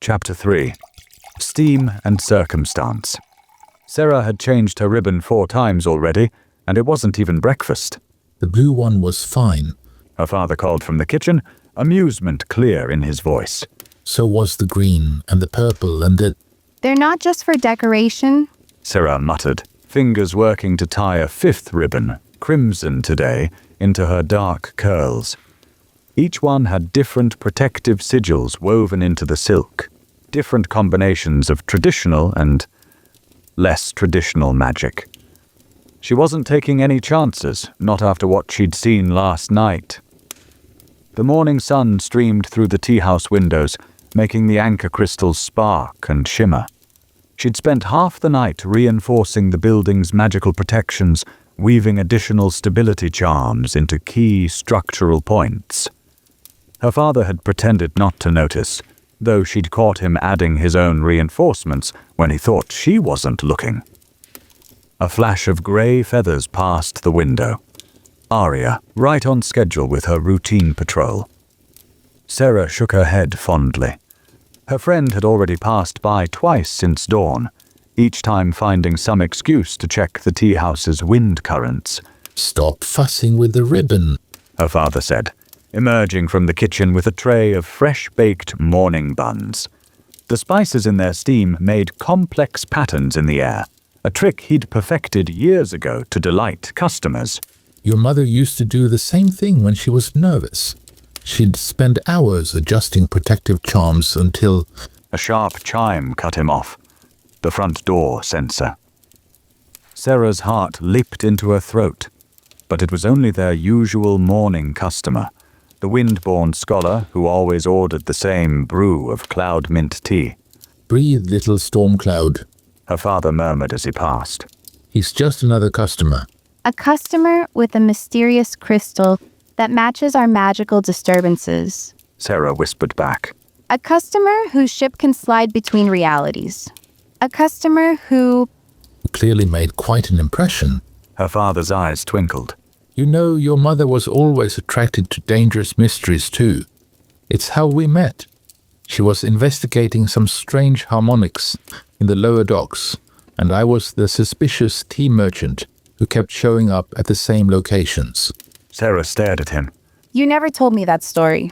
Chapter 3. Steam and Circumstance. Sera had changed her ribbon 4 times already, and it wasn't even breakfast. The blue one was fine. Her father called from the kitchen, amusement clear in his voice. So was the green and the purple and the... They're not just for decoration, Sera muttered, fingers working to tie a 5th ribbon, crimson today, into her dark curls. Each one had different protective sigils woven into the silk, different combinations of traditional and less traditional magic. She wasn't taking any chances, not after what she'd seen last night. The morning sun streamed through the tea house windows, making the anchor crystals spark and shimmer. She'd spent half the night reinforcing the building's magical protections, weaving additional stability charms into key structural points. Her father had pretended not to notice, though she'd caught him adding his own reinforcements when he thought she wasn't looking. A flash of grey feathers passed the window. Arya, right on schedule with her routine patrol. Sera shook her head fondly. Her friend had already passed by twice since dawn, each time finding some excuse to check the tea house's wind currents. Stop fussing with the ribbon, her father said, emerging from the kitchen with a tray of fresh-baked morning buns. The spices in their steam made complex patterns in the air, a trick he'd perfected years ago to delight customers. Your mother used to do the same thing when she was nervous. She'd spend hours adjusting protective charms until... A sharp chime cut him off. The front door sensor. Sera's heart leaped into her throat, but it was only their usual morning customer, the wind-born scholar who always ordered the same brew of cloud mint tea. Breathe, little storm cloud, her father murmured as he passed. He's just another customer. a customer with a mysterious crystal that matches our magical disturbances. Sera whispered back. A customer whose ship can slide between realities. A customer who... Clearly made quite an impression. Her father's eyes twinkled. You know, your mother was always attracted to dangerous mysteries too. It's how we met. She was investigating some strange harmonics in the lower docks, and I was the suspicious tea merchant who kept showing up at the same locations. Sera stared at him. You never told me that story.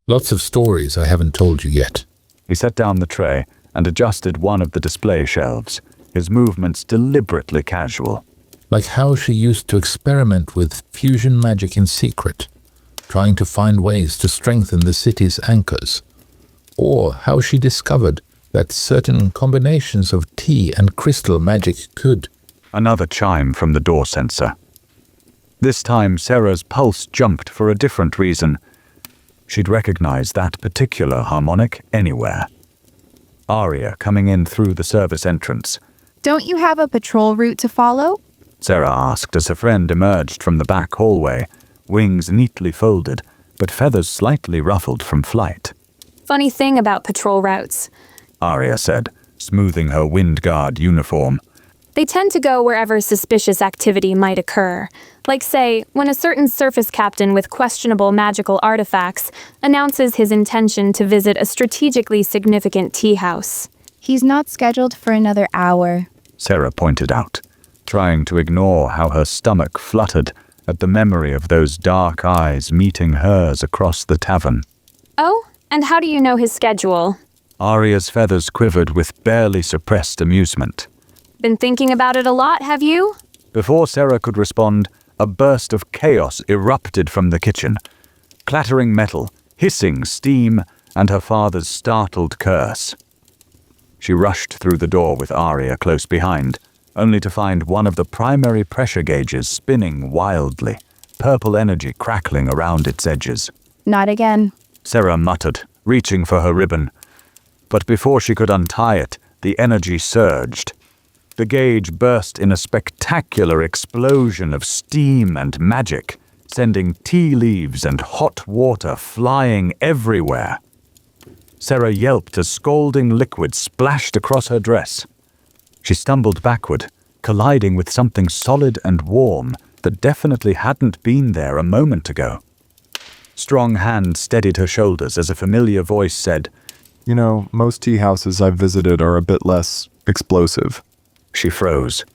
Lots of stories I haven't told you yet. He set down the tray and adjusted one of the display shelves, his movements deliberately casual. Like how she used to experiment with fusion magic in secret, trying to find ways to strengthen the city's anchors. Or how she discovered that certain combinations of tea and crystal magic could. Another chime from the door sensor. This time Sera's pulse jumped for a different reason. She'd recognize that particular harmonic anywhere. Arya coming in through the service entrance. Don't you have a patrol route to follow? Sera asked as her friend emerged from the back hallway, wings neatly folded, but feathers slightly ruffled from flight. Funny thing about patrol routes, Arya said, smoothing her wind guard uniform. they tend to go wherever suspicious activity might occur. Like, say, when a certain surface captain with questionable magical artifacts announces his intention to visit a strategically significant tea house. He's not scheduled for another hour. Sera pointed out, trying to ignore how her stomach fluttered at the memory of those dark eyes meeting hers across the tavern. Oh, and how do you know his schedule? Arya's feathers quivered with barely suppressed amusement. Been thinking about it a lot, have you? Before Sera could respond, a burst of chaos erupted from the kitchen. Clattering metal, hissing steam, and her father's startled curse. She rushed through the door with Arya close behind, only to find one of the primary pressure gauges spinning wildly, purple energy crackling around its edges. Not again. Sera muttered, reaching for her ribbon. But before she could untie it, the energy surged. The gauge burst in a spectacular explosion of steam and magic, sending tea leaves and hot water flying everywhere. Sera yelped as scalding liquid splashed across her dress. She stumbled backward, colliding with something solid and warm that definitely hadn't been there a moment ago. Strong hands steadied her shoulders as a familiar voice said, You know, most tea houses I've visited are a bit less explosive. She froze.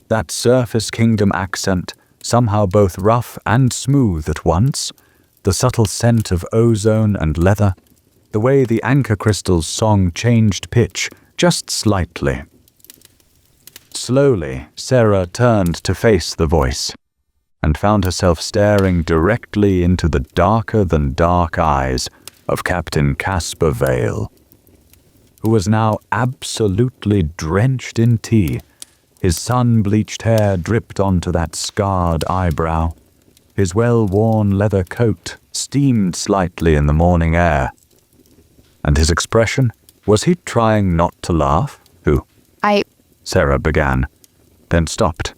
That surface kingdom accent, somehow both rough and smooth at once, the subtle scent of ozone and leather, the way the anchor crystal's song changed pitch just slightly. Slowly, Sera turned to face the voice, and found herself staring directly into the darker-than-dark eyes of Captain Caspar Vale, who was now absolutely drenched in tea. His sun-bleached hair dripped onto that scarred eyebrow. His well-worn leather coat steamed slightly in the morning air. And his expression? Was he trying not to laugh? Who? Sera began, then stopped,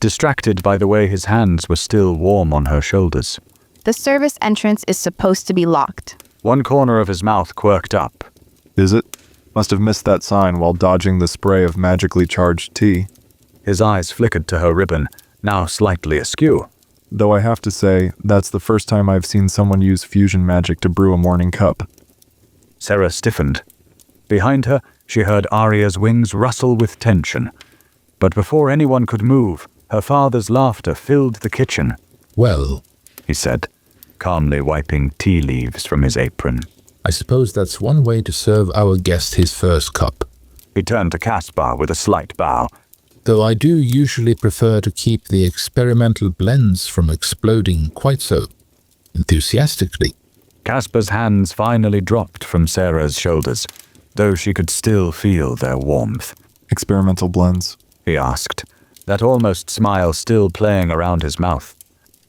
distracted by the way his hands were still warm on her shoulders. The service entrance is supposed to be locked. One corner of his mouth quirked up. Is it? Must have missed that sign while dodging the spray of magically charged tea. His eyes flickered to her ribbon, now slightly askew. Though I have to say, that's the first time I've seen someone use fusion magic to brew a morning cup. Sera stiffened. Behind her, she heard Arya's wings rustle with tension. But before anyone could move, her father's laughter filled the kitchen. Well, He said, calmly wiping tea leaves from his apron. I suppose that's one way to serve our guest his first cup. He turned to Caspar with a slight bow. Though I do usually prefer to keep the experimental blends from exploding quite so enthusiastically. Caspar's hands finally dropped from Sera's shoulders, though she could still feel their warmth. Experimental blends. He asked, that almost smile still playing around his mouth.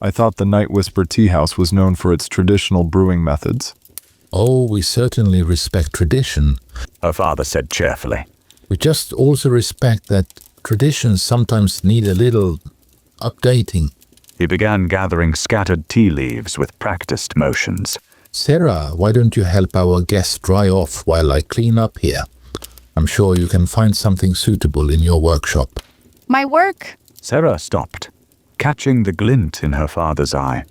I thought the Night Whisper Tea House was known for its traditional brewing methods. Oh, we certainly respect tradition. Her father said cheerfully. We just also respect that traditions sometimes need a little updating. He began gathering scattered tea leaves with practiced motions. Sera, why don't you help our guest dry off while I clean up here? I'm sure you can find something suitable in your workshop. My work! Sera stopped, catching the glint in her father's eye.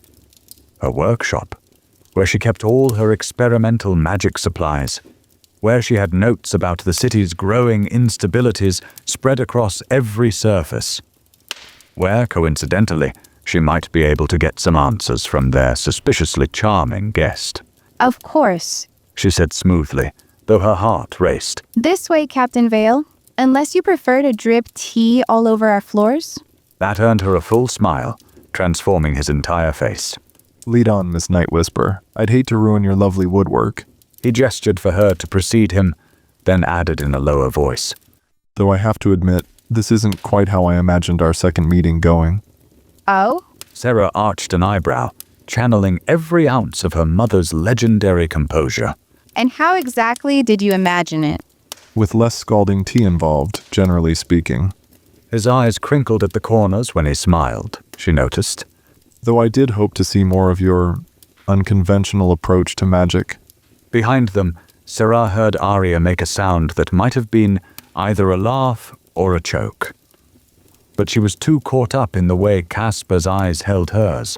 Her workshop, where she kept all her experimental magic supplies, where she had notes about the city's growing instabilities spread across every surface, where, coincidentally, she might be able to get some answers from their suspiciously charming guest. Of course. She said smoothly, though her heart raced. This way, Captain Vale. Unless you prefer to drip tea all over our floors? That earned her a full smile, transforming his entire face. Lead on, Miss Night Whisper. I'd hate to ruin your lovely woodwork. He gestured for her to precede him, then added in a lower voice. Though I have to admit, this isn't quite how I imagined our second meeting going. Oh? Sera arched an eyebrow, channeling every ounce of her mother's legendary composure. And how exactly did you imagine it? With less scalding tea involved, generally speaking. His eyes crinkled at the corners when he smiled, she noticed. Though I did hope to see more of your unconventional approach to magic. Behind them, Sera heard Arya make a sound that might have been either a laugh or a choke. But she was too caught up in the way Caspar's eyes held hers,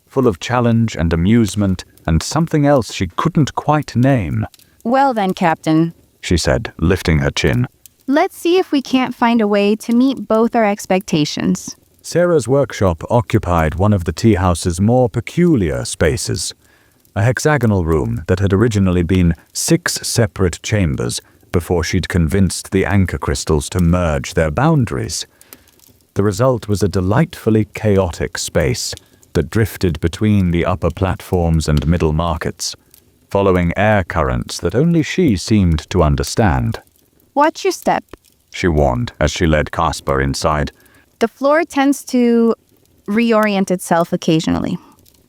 full of challenge and amusement and something else she couldn't quite name. Well then, Captain, she said, lifting her chin. let's see if we can't find a way to meet both our expectations. Sera's workshop occupied one of the tea house's more peculiar spaces, a hexagonal room that had originally been 6 separate chambers before she'd convinced the anchor crystals to merge their boundaries. The result was a delightfully chaotic space that drifted between the upper platforms and middle markets, following air currents that only she seemed to understand. Watch your step. She warned as she led Caspar inside. The floor tends to reorient itself occasionally.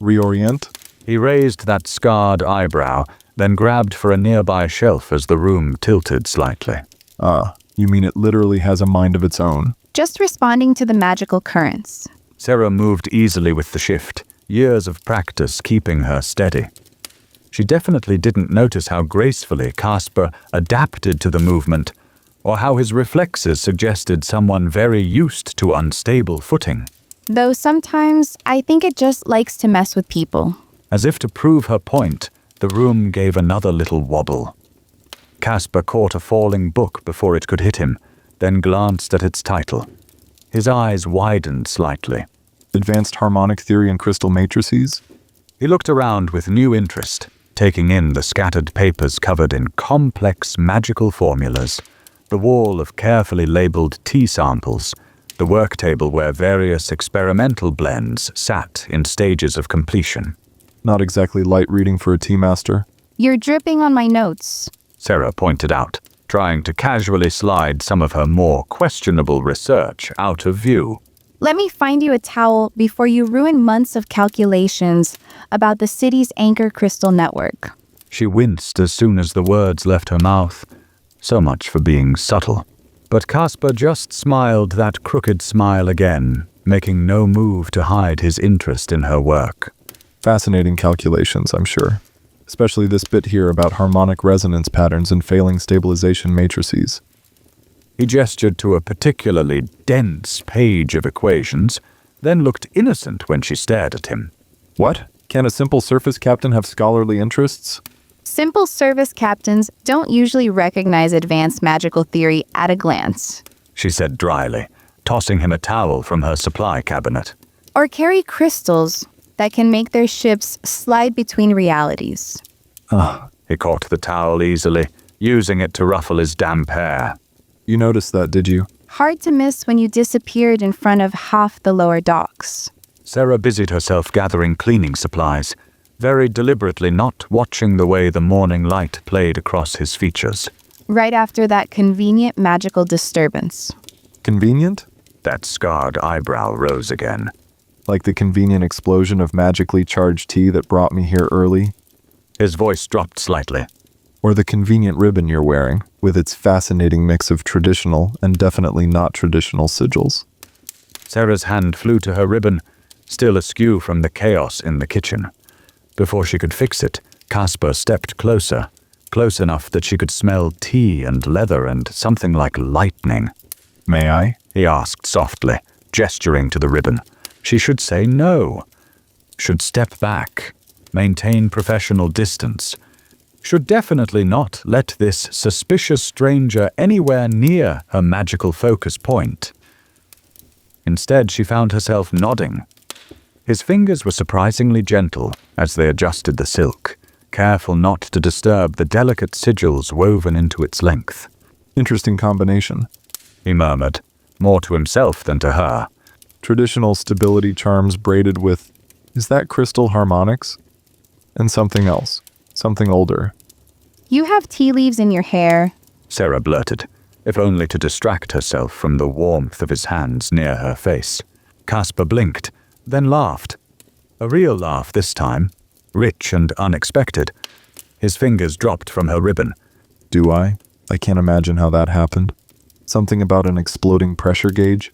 Reorient? He raised that scarred eyebrow, then grabbed for a nearby shelf as the room tilted slightly. Ah, you mean it literally has a mind of its own? Just responding to the magical currents. Sera moved easily with the shift, years of practice keeping her steady. She definitely didn't notice how gracefully Caspar adapted to the movement, or how his reflexes suggested someone very used to unstable footing. Though sometimes I think it just likes to mess with people. As if to prove her point, the room gave another little wobble. Caspar caught a falling book before it could hit him, then glanced at its title. His eyes widened slightly. Advanced Harmonic Theory and Crystal Matrices? He looked around with new interest, taking in the scattered papers covered in complex magical formulas, the wall of carefully labeled tea samples, the work table where various experimental blends sat in stages of completion. Not exactly light reading for a tea master. You're dripping on my notes. Sera pointed out, trying to casually slide some of her more questionable research out of view. Let me find you a towel before you ruin months of calculations about the city's anchor crystal network. She winced as soon as the words left her mouth. So much for being subtle. But Caspar just smiled that crooked smile again, making no move to hide his interest in her work. Fascinating calculations, I'm sure. Especially this bit here about harmonic resonance patterns and failing stabilization matrices. He gestured to a particularly dense page of equations, then looked innocent when she stared at him. What? Can a simple surface captain have scholarly interests? Simple service captains don't usually recognize advanced magical theory at a glance. She said dryly, tossing him a towel from her supply cabinet. Or carry crystals that can make their ships slide between realities. He caught the towel easily, using it to ruffle his damp hair. You noticed that, did you? Hard to miss when you disappeared in front of half the lower docks. Sera busied herself gathering cleaning supplies, very deliberately not watching the way the morning light played across his features. Right after that convenient magical disturbance. Convenient? That scarred eyebrow rose again. Like the convenient explosion of magically charged tea that brought me here early? His voice dropped slightly. Or the convenient ribbon you're wearing, with its fascinating mix of traditional and definitely not traditional sigils. Sera's hand flew to her ribbon, still askew from the chaos in the kitchen. Before she could fix it, Caspar stepped closer, close enough that she could smell tea and leather and something like lightning. May I? He asked softly, gesturing to the ribbon. She should say no. Should step back, maintain professional distance. Should definitely not let this suspicious stranger anywhere near her magical focus point. Instead, she found herself nodding. His fingers were surprisingly gentle as they adjusted the silk, careful not to disturb the delicate sigils woven into its length. Interesting combination. He murmured, more to himself than to her. Traditional stability charms braided with, is that crystal harmonics? And something else. Something older. You have tea leaves in your hair. Sera blurted, if only to distract herself from the warmth of his hands near her face. Caspar blinked, then laughed. A real laugh this time, rich and unexpected. His fingers dropped from her ribbon. Do I? I can't imagine how that happened. Something about an exploding pressure gauge?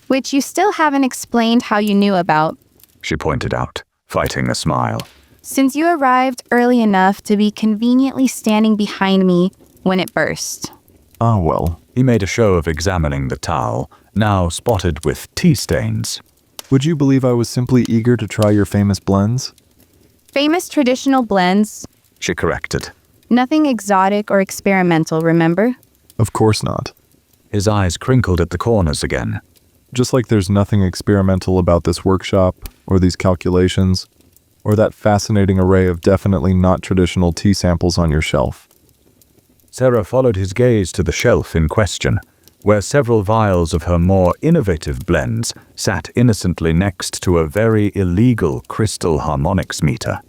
Which you still haven't explained how you knew about. She pointed out, fighting a smile. Since you arrived early enough to be conveniently standing behind me when it burst. Ah, well. He made a show of examining the towel, now spotted with tea stains. Would you believe I was simply eager to try your famous blends? Famous traditional blends. She corrected. Nothing exotic or experimental, remember? Of course not. His eyes crinkled at the corners again. Just like there's nothing experimental about this workshop, or these calculations, or that fascinating array of definitely not traditional tea samples on your shelf. Sera followed his gaze to the shelf in question, where several vials of her more innovative blends sat innocently next to a very illegal crystal harmonics meter.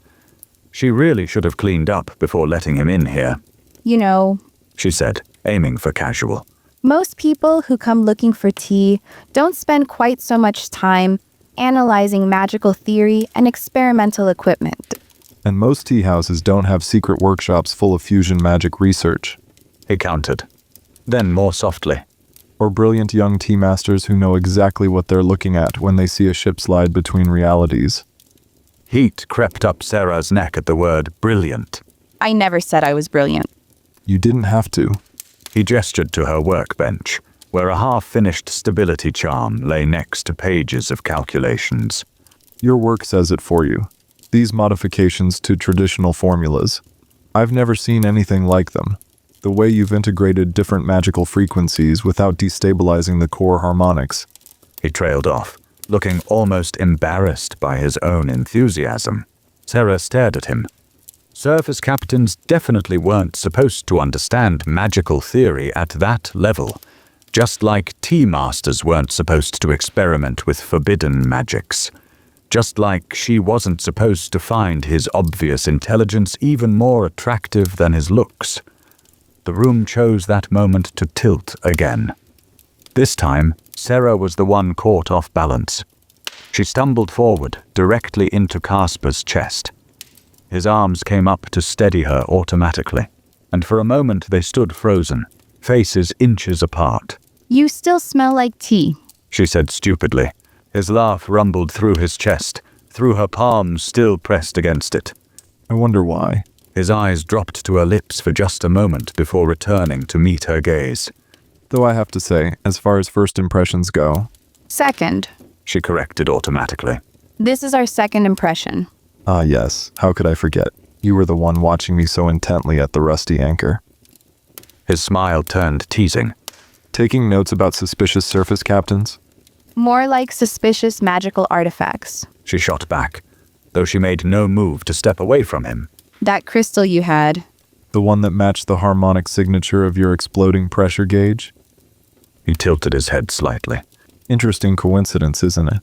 She really should have cleaned up before letting him in here. You know, She said, aiming for casual. most people who come looking for tea don't spend quite so much time analyzing magical theory and experimental equipment. And most tea houses don't have secret workshops full of fusion magic research. He countered. Then more softly. Or brilliant young tea masters who know exactly what they're looking at when they see a ship slide between realities. Heat crept up Sera's neck at the word brilliant. I never said I was brilliant. You didn't have to. He gestured to her workbench, where a half-finished stability charm lay next to pages of calculations. Your work says it for you. These modifications to traditional formulas. I've never seen anything like them. The way you've integrated different magical frequencies without destabilizing the core harmonics. He trailed off, looking almost embarrassed by his own enthusiasm. Sera stared at him. Surface captains definitely weren't supposed to understand magical theory at that level, just like tea masters weren't supposed to experiment with forbidden magics. Just like she wasn't supposed to find his obvious intelligence even more attractive than his looks. The room chose that moment to tilt again. This time, Sera was the one caught off balance. She stumbled forward, directly into Casper's chest. His arms came up to steady her automatically, and for a moment they stood frozen, faces inches apart. You still smell like tea. She said stupidly. His laugh rumbled through his chest, through her palms still pressed against it. I wonder why. His eyes dropped to her lips for just a moment before returning to meet her gaze. Though I have to say, as far as first impressions go... Second. She corrected automatically. This is our second impression. Ah yes, how could I forget? You were the one watching me so intently at the rusty anchor. His smile turned teasing. Taking notes about suspicious surface captains? More like suspicious magical artifacts. She shot back, though she made no move to step away from him. That crystal you had. The one that matched the harmonic signature of your exploding pressure gauge? He tilted his head slightly. Interesting coincidence, isn't it?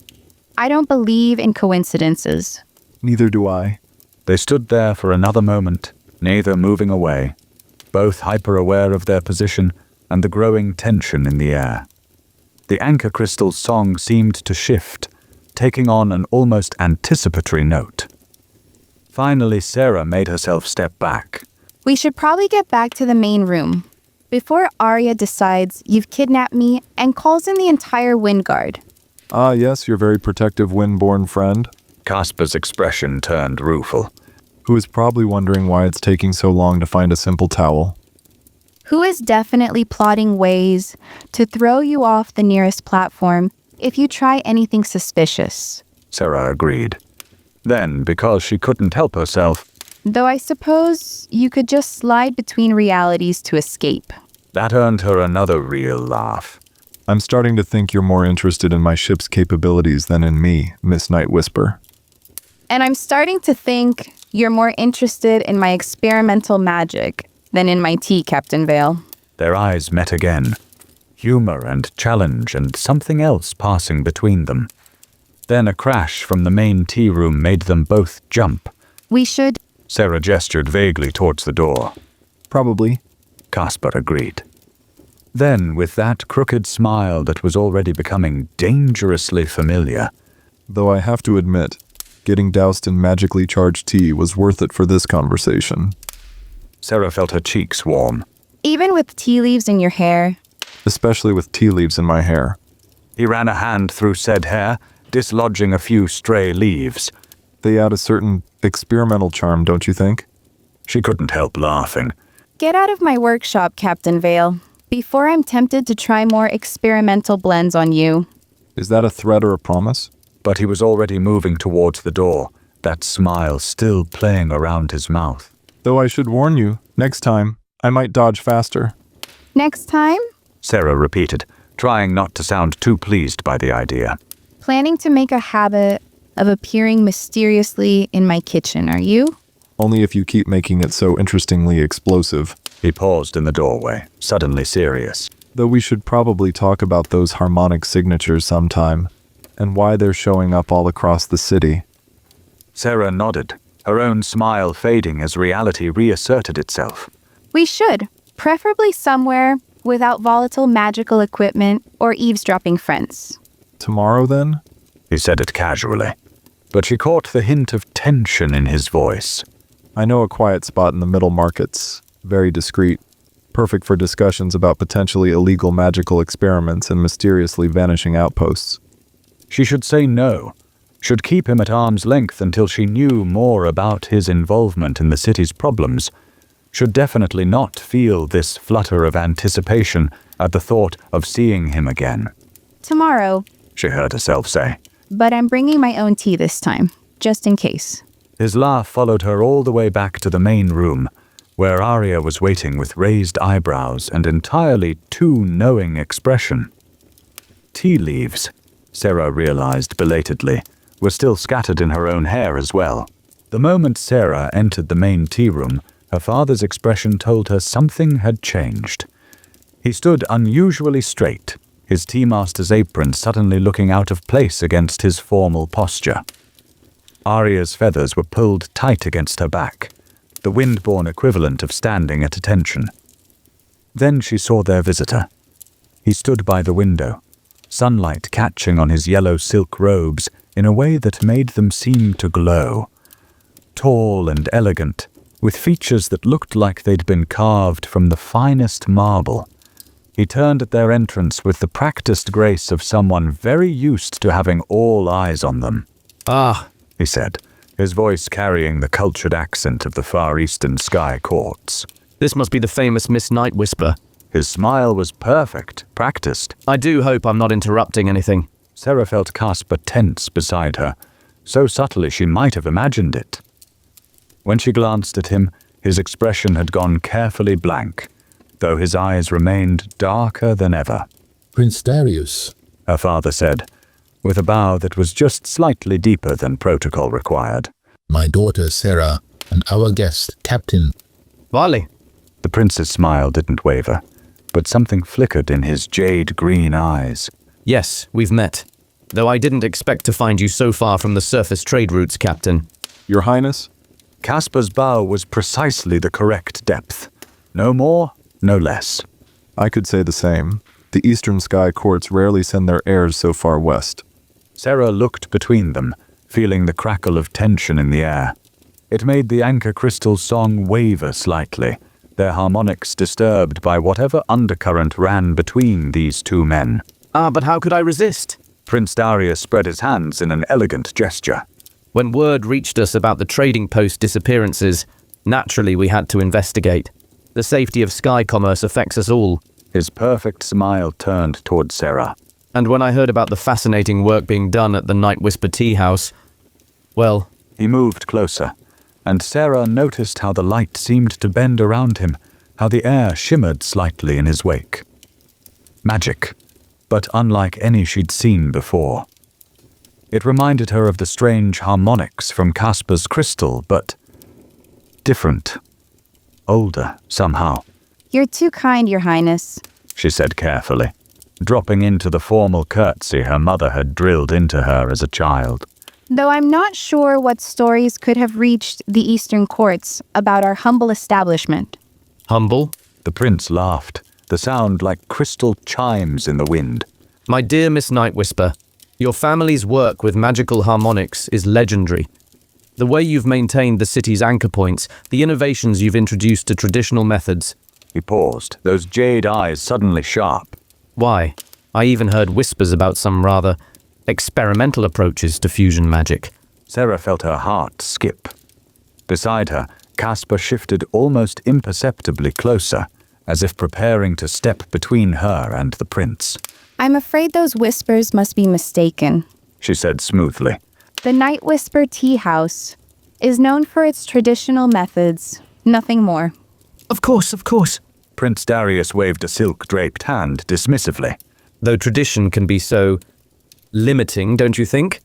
I don't believe in coincidences. Neither do I. They stood there for another moment, neither moving away, both hyper-aware of their position and the growing tension in the air. The anchor crystal's song seemed to shift, taking on an almost anticipatory note. Finally, Sera made herself step back. We should probably get back to the main room. Before Arya decides you've kidnapped me and calls in the entire Wind Guard. Ah yes, your very protective wind-born friend, Casper's expression turned rueful. who is probably wondering why it's taking so long to find a simple towel. Who is definitely plotting ways to throw you off the nearest platform if you try anything suspicious. Sera agreed. Then, because she couldn't help herself, Though I suppose you could just slide between realities to escape. that earned her another real laugh. I'm starting to think you're more interested in my ship's capabilities than in me, Miss Night Whisper. And I'm starting to think you're more interested in my experimental magic than in my tea, Captain Vale. Their eyes met again. Humor and challenge and something else passing between them. Then a crash from the main tea room made them both jump. We should... Sera gestured vaguely towards the door. Probably. Casper agreed. Then, with that crooked smile that was already becoming dangerously familiar, Though I have to admit, getting doused in magically charged tea was worth it for this conversation. Sera felt her cheeks warm. Even with tea leaves in your hair, Especially with tea leaves in my hair. He ran a hand through said hair, dislodging a few stray leaves. They add a certain experimental charm, don't you think? She couldn't help laughing. get out of my workshop, Captain Vale, before I'm tempted to try more experimental blends on you. Is that a threat or a promise? But he was already moving towards the door, that smile still playing around his mouth. Though I should warn you, next time, I might dodge faster. Next time? Sera repeated, trying not to sound too pleased by the idea. Planning to make a habit of appearing mysteriously in my kitchen, are you? Only if you keep making it so interestingly explosive. He paused in the doorway, suddenly serious. Though we should probably talk about those harmonic signatures sometime, and why they're showing up all across the city. Sera nodded, her own smile fading as reality reasserted itself. We should, preferably somewhere without volatile magical equipment or eavesdropping friends. Tomorrow, then? He said it casually, but she caught the hint of tension in his voice. I know a quiet spot in the middle markets, very discreet, perfect for discussions about potentially illegal magical experiments and mysteriously vanishing outposts. She should say no, should keep him at arm's length until she knew more about his involvement in the city's problems, should definitely not feel this flutter of anticipation at the thought of seeing him again. Tomorrow, She heard herself say. but I'm bringing my own tea this time, just in case. His laugh followed her all the way back to the main room, where Arya was waiting with raised eyebrows and entirely too knowing expression. Tea leaves, Sera realized belatedly, were still scattered in her own hair as well. The moment Sera entered the main tea room, her father's expression told her something had changed. He stood unusually straight, his tea master's apron suddenly looking out of place against his formal posture. Arya's feathers were pulled tight against her back, the wind-borne equivalent of standing at attention. Then she saw their visitor. He stood by the window, sunlight catching on his yellow silk robes in a way that made them seem to glow. Tall and elegant, with features that looked like they'd been carved from the finest marble. He turned at their entrance with the practiced grace of someone very used to having all eyes on them. "Ah," he said, his voice carrying the cultured accent of the Far Eastern sky courts. "this must be the famous Miss Night Whisper. His smile was perfect, practiced. I do hope I'm not interrupting anything." Sera felt Caspar tense beside her, so subtly she might have imagined it. When she glanced at him, his expression had gone carefully blank, though his eyes remained darker than ever. Prince Darius, Her father said, with a bow that was just slightly deeper than protocol required. my daughter Sera, and our guest, Captain. Vali. The prince's smile didn't waver, but something flickered in his jade-green eyes. Yes, we've met. Though I didn't expect to find you so far from the surface trade routes, Captain. Your Highness? Caspar's bow was precisely the correct depth. No more, no less. I could say the same. The Eastern Sky Courts rarely send their heirs so far west. Sera looked between them, feeling the crackle of tension in the air. It made the anchor crystal's song waver slightly, their harmonics disturbed by whatever undercurrent ran between these two men. "Ah, but how could I resist?" Prince Darius spread his hands in an elegant gesture. "When word reached us about the trading post disappearances, naturally we had to investigate. The safety of sky commerce affects us all." His perfect smile turned toward Sera. "And when I heard about the fascinating work being done at the Night Whisper Tea House, well..." He moved closer, and Sera noticed how the light seemed to bend around him, how the air shimmered slightly in his wake. Magic, but unlike any she'd seen before. It reminded her of the strange harmonics from Caspar's crystal, but different. Older, somehow. You're too kind, Your Highness. She said carefully, dropping into the formal curtsy her mother had drilled into her as a child. Though I'm not sure what stories could have reached the Eastern courts about our humble establishment. Humble? The prince laughed, the sound like crystal chimes in the wind. "My dear Miss Night Whisper, your family's work with magical harmonics is legendary. The way you've maintained the city's anchor points, the innovations you've introduced to traditional methods." He paused, those jade eyes suddenly sharp. "Why, I even heard whispers about some rather experimental approaches to fusion magic." Sera felt her heart skip. Beside her, Caspar shifted almost imperceptibly closer, as if preparing to step between her and the prince. I'm afraid those whispers must be mistaken. She said smoothly. The Night Whisper Tea House is known for its traditional methods, nothing more. Of course, of course. Prince Darius waved a silk-draped hand dismissively. Though tradition can be so limiting, don't you think?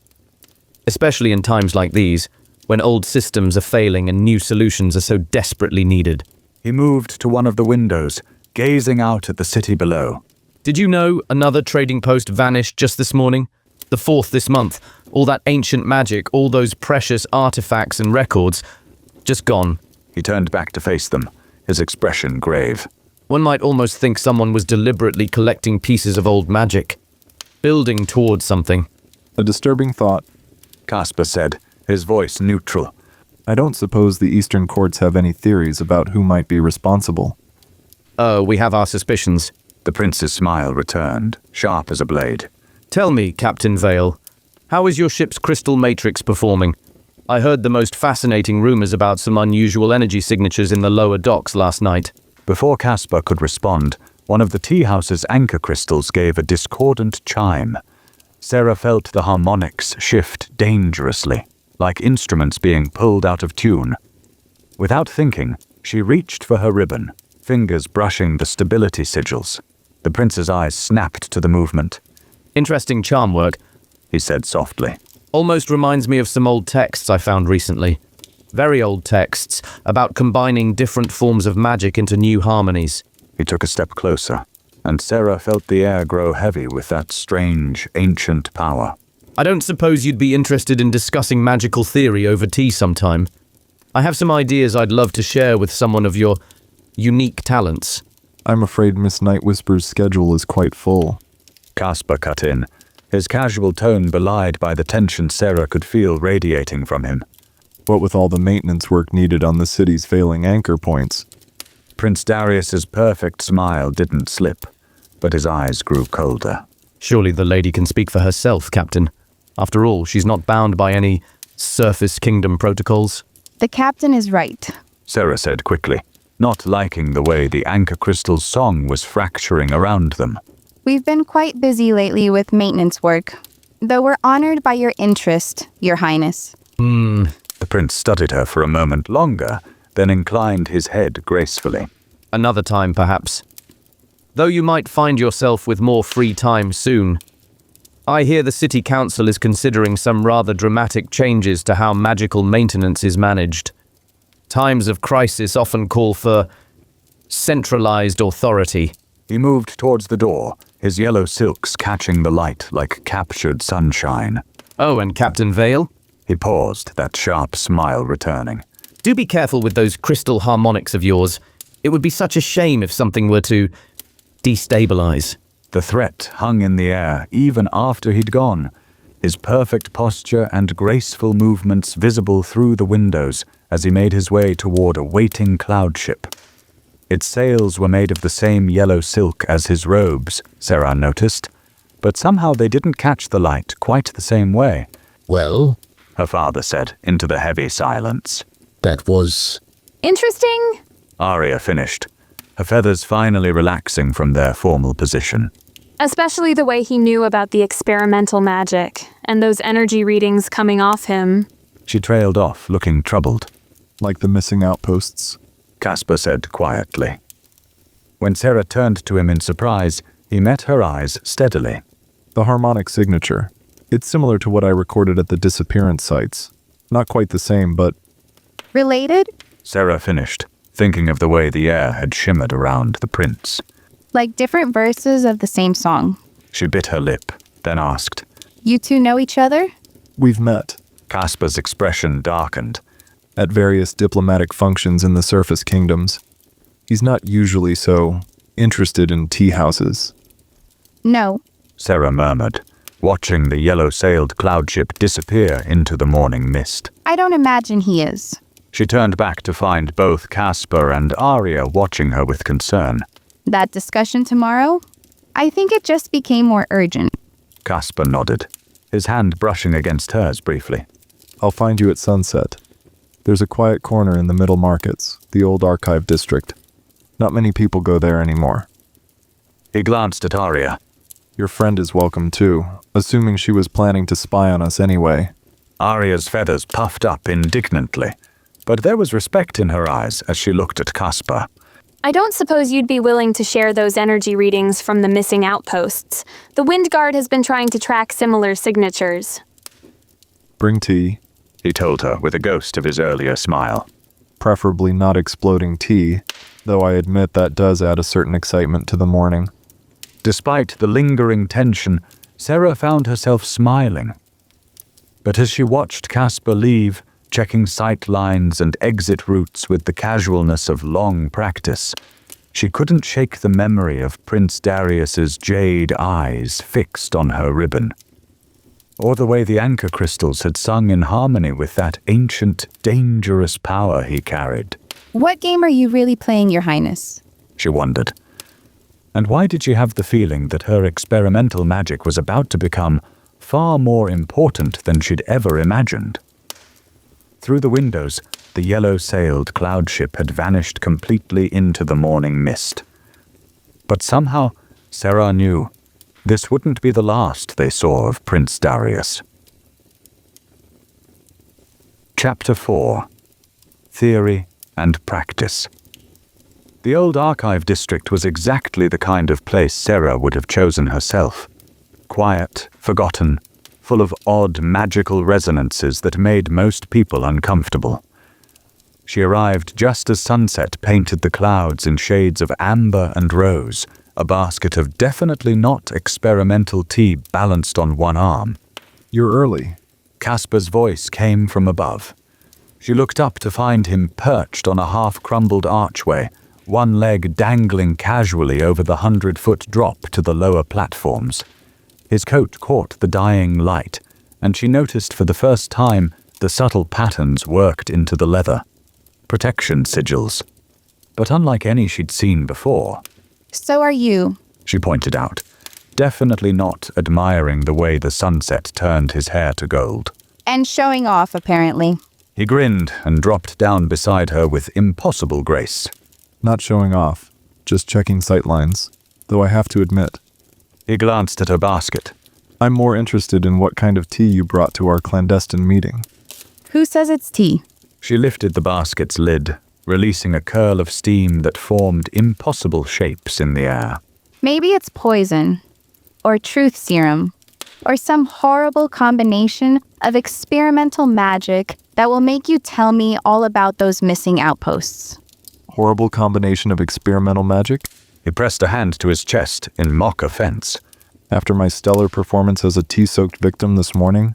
Especially in times like these, when old systems are failing and new solutions are so desperately needed. He moved to one of the windows, gazing out at the city below. Did you know another trading post vanished just this morning? The 4th this month. All that ancient magic, all those precious artifacts and records, just gone. He turned back to face them, his expression grave. One might almost think someone was deliberately collecting pieces of old magic, building towards something. A disturbing thought. Caspar said, his voice neutral. I don't suppose the Eastern courts have any theories about who might be responsible. Oh, we have our suspicions. The prince's smile returned, sharp as a blade. Tell me, Captain Vale, how is your ship's crystal matrix performing? I heard the most fascinating rumors about some unusual energy signatures in the lower docks last night. Before Caspar could respond, one of the tea house's anchor crystals gave a discordant chime. Sera felt the harmonics shift dangerously, like instruments being pulled out of tune. Without thinking, She reached for her ribbon, fingers brushing the stability sigils. The prince's eyes snapped to the movement. Interesting charm work. He said softly. Almost reminds me of some old texts I found recently. Very old texts about combining different forms of magic into new harmonies. He took a step closer, and Sera felt the air grow heavy with that strange, ancient power. I don't suppose you'd be interested in discussing magical theory over tea sometime. I have some ideas I'd love to share with someone of your unique talents. I'm afraid Miss Night Whisper's schedule is quite full. Caspar cut in, his casual tone belied by the tension Sera could feel radiating from him. What with all the maintenance work needed on the city's failing anchor points. Prince Darius's perfect smile didn't slip, but his eyes grew colder. Surely the lady can speak for herself, Captain. After all, she's not bound by any surface kingdom protocols. The captain is right. Sera said quickly, not liking the way the anchor crystal's song was fracturing around them. We've been quite busy lately with maintenance work, though we're honored by your interest, Your Highness. The prince studied her for a moment longer, then inclined his head gracefully. Another time, perhaps. Though you might find yourself with more free time soon. I hear the City Council is considering some rather dramatic changes to how magical maintenance is managed. Times of crisis often call for centralized authority. He moved towards the door, his yellow silks catching the light like captured sunshine. Oh, and Captain Vale? He paused, that sharp smile returning. Do be careful with those crystal harmonics of yours. It would be such a shame if something were to destabilize. The threat hung in the air even after he'd gone, his perfect posture and graceful movements visible through the windows as he made his way toward a waiting cloud ship. Its sails were made of the same yellow silk as his robes, Sera noticed, but somehow they didn't catch the light quite the same way. Well, Her father said into the heavy silence. that was... Interesting? Arya finished, her feathers finally relaxing from their formal position. Especially the way he knew about the experimental magic and those energy readings coming off him. She trailed off, looking troubled. Like the missing outposts. Caspar said quietly. When Sera turned to him in surprise, he met her eyes steadily. The harmonic signature. It's similar to what I recorded at the disappearance sites. Not quite the same, but... Related? Sera finished, thinking of the way the air had shimmered around the prince. Like different verses of the same song. She bit her lip, then asked. You two know each other? We've met. Caspar's expression darkened. At various diplomatic functions in the surface kingdoms. He's not usually so interested in tea houses. No. Sera murmured, watching the yellow-sailed cloud ship disappear into the morning mist. I don't imagine he is. She turned back to find both Caspar and Arya watching her with concern. That discussion tomorrow? I think it just became more urgent. Caspar nodded, his hand brushing against hers briefly. I'll find you at sunset. There's a quiet corner in the Middle Markets, the old archive district. Not many people go there anymore. He glanced at Arya. Your friend is welcome too, assuming she was planning to spy on us anyway. Arya's feathers puffed up indignantly, but there was respect in her eyes as she looked at Caspar. I don't suppose you'd be willing to share those energy readings from the missing outposts. The Wind Guard has been trying to track similar signatures. Bring tea. He told her with a ghost of his earlier smile. Preferably not exploding tea, though I admit that does add a certain excitement to the morning. Despite the lingering tension, Sera found herself smiling. But as she watched Caspar leave, checking sight lines and exit routes with the casualness of long practice, she couldn't shake the memory of Prince Darius's jade eyes fixed on her ribbon. Or the way the anchor crystals had sung in harmony with that ancient, dangerous power he carried. What game are you really playing, Your Highness? She wondered. And why did she have the feeling that her experimental magic was about to become far more important than she'd ever imagined? Through the windows, the yellow-sailed cloud ship had vanished completely into the morning mist. But somehow, Sera knew this wouldn't be the last they saw of Prince Darius. Chapter 4. Theory and practice. The old archive district was exactly the kind of place Sera would have chosen herself. Quiet, forgotten, full of odd magical resonances that made most people uncomfortable. She arrived just as sunset painted the clouds in shades of amber and rose, a basket of definitely not experimental tea balanced on one arm. You're early. Casper's voice came from above. She looked up to find him perched on a half-crumbled archway, one leg dangling casually over the 100-foot drop to the lower platforms. His coat caught the dying light, and she noticed for the first time the subtle patterns worked into the leather. Protection sigils. But unlike any she'd seen before. So are you. She pointed out, definitely not admiring the way the sunset turned his hair to gold. And showing off, apparently. He grinned and dropped down beside her with impossible grace. Not showing off, just checking sightlines, though I have to admit. He glanced at her basket. I'm more interested in what kind of tea you brought to our clandestine meeting. Who says it's tea? She lifted the basket's lid, releasing a curl of steam that formed impossible shapes in the air. Maybe it's poison, or truth serum, or some horrible combination of experimental magic that will make you tell me all about those missing outposts. Horrible combination of experimental magic? He pressed a hand to his chest in mock offense. After my stellar performance as a tea-soaked victim this morning?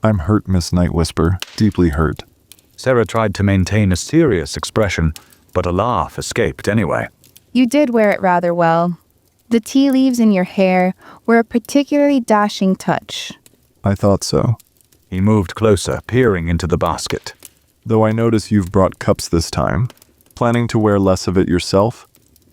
I'm hurt, Miss Night Whisper, deeply hurt. Sera tried to maintain a serious expression, but a laugh escaped anyway. You did wear it rather well. The tea leaves in your hair were a particularly dashing touch. I thought so. He moved closer, peering into the basket. Though I notice you've brought cups this time. Planning to wear less of it yourself?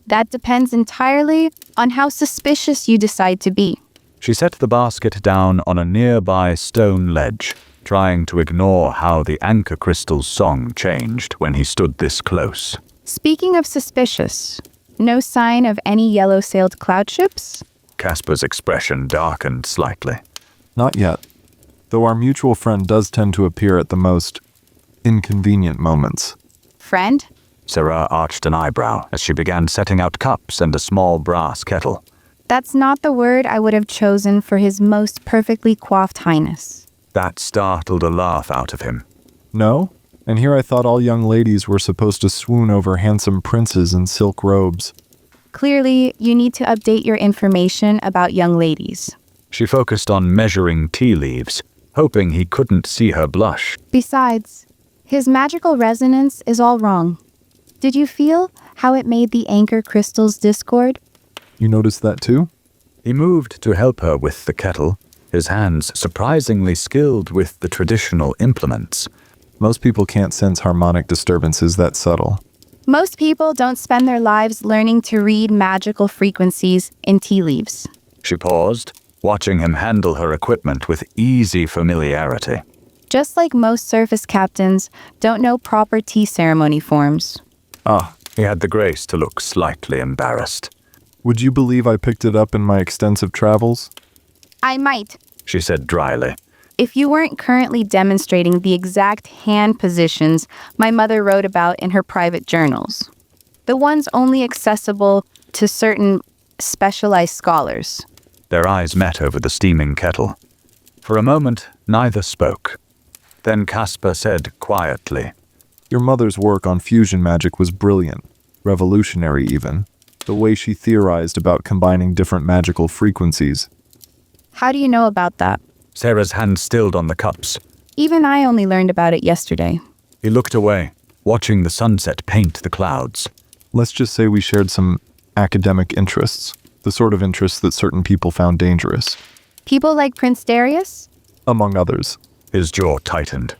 That depends entirely on how suspicious you decide to be. She set the basket down on a nearby stone ledge, trying to ignore how the anchor crystal's song changed when he stood this close. Speaking of suspicious, no sign of any yellow-sailed cloud ships? Casper's expression darkened slightly. Not yet. Though our mutual friend does tend to appear at the most inconvenient moments. Friend? Sera arched an eyebrow as she began setting out cups and a small brass kettle. That's not the word I would have chosen for his most perfectly coiffed highness. That startled a laugh out of him. No? And here I thought all young ladies were supposed to swoon over handsome princes in silk robes. Clearly, you need to update your information about young ladies. She focused on measuring tea leaves, hoping he couldn't see her blush. Besides, his magical resonance is all wrong. Did you feel how it made the anchor crystals discord? You noticed that too? He moved to help her with the kettle, his hands surprisingly skilled with the traditional implements. Most people can't sense harmonic disturbances that subtle. Most people don't spend their lives learning to read magical frequencies in tea leaves. She paused, watching him handle her equipment with easy familiarity. Just like most surface captains don't know proper tea ceremony forms. He had the grace to look slightly embarrassed. Would you believe I picked it up in my extensive travels? I might, She said dryly. if you weren't currently demonstrating the exact hand positions my mother wrote about in her private journals. The ones only accessible to certain specialized scholars. Their eyes met over the steaming kettle. For a moment, neither spoke. Then Casper said quietly, Your mother's work on fusion magic was brilliant, revolutionary even. The way she theorized about combining different magical frequencies. How do you know about that? Sera's hand stilled on the cups. Even I only learned about it yesterday. He looked away, watching the sunset paint the clouds. Let's just say we shared some academic interests, the sort of interests that certain people found dangerous, People like Prince Darius? among others. His jaw tightened.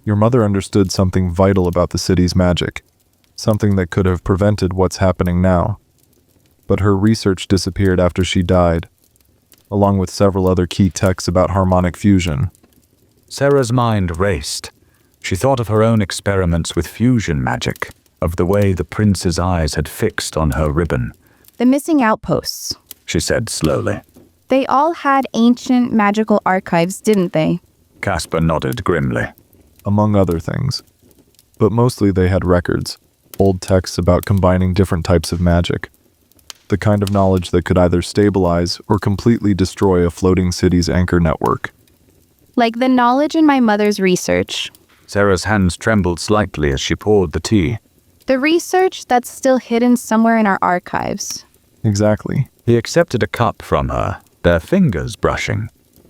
Your mother understood something vital about the city's magic, something that could have prevented what's happening now. But her research disappeared after she died, along with several other key texts about harmonic fusion. Sera's mind raced. She thought of her own experiments with fusion magic, of the way the prince's eyes had fixed on her ribbon. The missing outposts. She said slowly. They all had ancient magical archives, didn't they? Casper nodded grimly. Among other things. But mostly they had records, old texts about combining different types of magic. The kind of knowledge that could either stabilize or completely destroy a floating city's anchor network. Like the knowledge in my mother's research. Sera's hands trembled slightly as she poured the tea. The research that's still hidden somewhere in our archives. Exactly. He accepted a cup from her, their fingers brushing.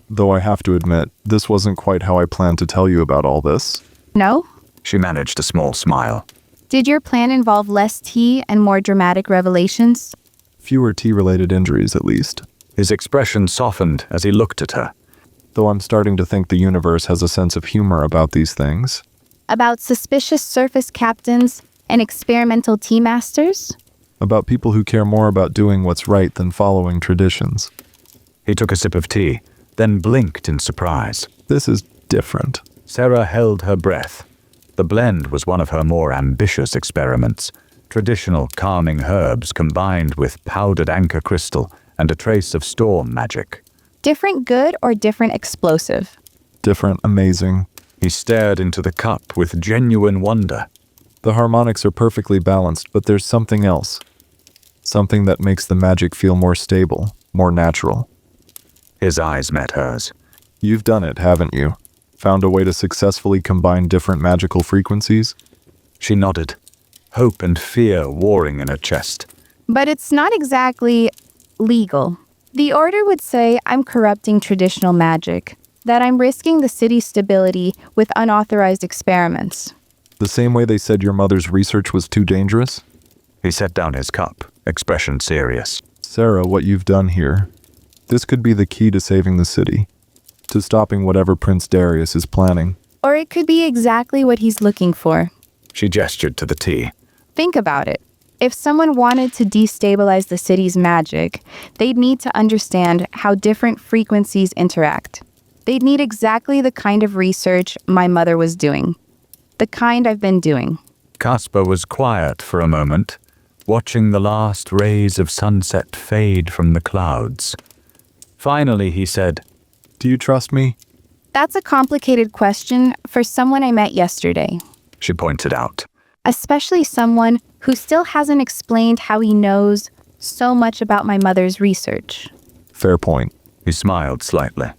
Though I have to admit, this wasn't quite how I planned to tell you about all this. No? She managed a small smile. Did your plan involve less tea and more dramatic revelations? Fewer tea-related injuries, at least. His expression softened as he looked at her. Though I'm starting to think the universe has a sense of humor about these things. About suspicious surface captains and experimental tea masters? About people who care more about doing what's right than following traditions. He took a sip of tea, then blinked in surprise. This is different. Sera held her breath. The blend was one of her more ambitious experiments. Traditional calming herbs combined with powdered anchor crystal and a trace of storm magic. Different good or different explosive? Different, amazing. He stared into the cup with genuine wonder. The harmonics are perfectly balanced, but there's something else. Something that makes the magic feel more stable, more natural. His eyes met hers. You've done it, haven't you? Found a way to successfully combine different magical frequencies? She nodded, hope and fear warring in her chest. But it's not exactly legal. The order would say I'm corrupting traditional magic, that I'm risking the city's stability with unauthorized experiments. The same way they said your mother's research was too dangerous? He set down his cup, expression serious. Sera, what you've done here. This could be the key to saving the city. To stopping whatever Prince Darius is planning. Or it could be exactly what he's looking for. She gestured to the tea. Think about it. If someone wanted to destabilize the city's magic, they'd need to understand how different frequencies interact. They'd need exactly the kind of research my mother was doing. The kind I've been doing. Caspar was quiet for a moment, watching the last rays of sunset fade from the clouds. Finally, he said, Do you trust me? That's a complicated question for someone I met yesterday. She pointed out. Especially someone who still hasn't explained how he knows so much about my mother's research. Fair point. He smiled slightly.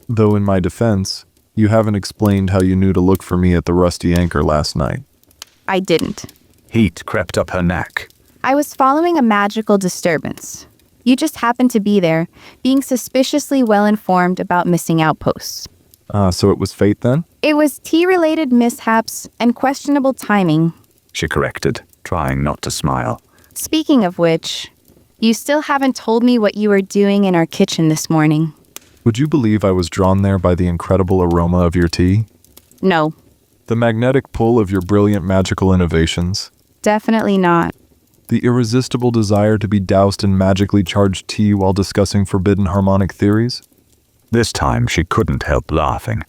Though in my defense, you haven't explained how you knew to look for me at the Rusty Anchor last night. I didn't. Heat crept up her neck. I was following a magical disturbance. You just happened to be there, being suspiciously well-informed about missing outposts. So it was fate then? It was tea-related mishaps and questionable timing. She corrected, trying not to smile. Speaking of which, you still haven't told me what you were doing in our kitchen this morning. Would you believe I was drawn there by the incredible aroma of your tea? No, The magnetic pull of your brilliant magical innovations? definitely not. The irresistible desire to be doused in magically charged tea while discussing forbidden harmonic theories? This time she couldn't help laughing.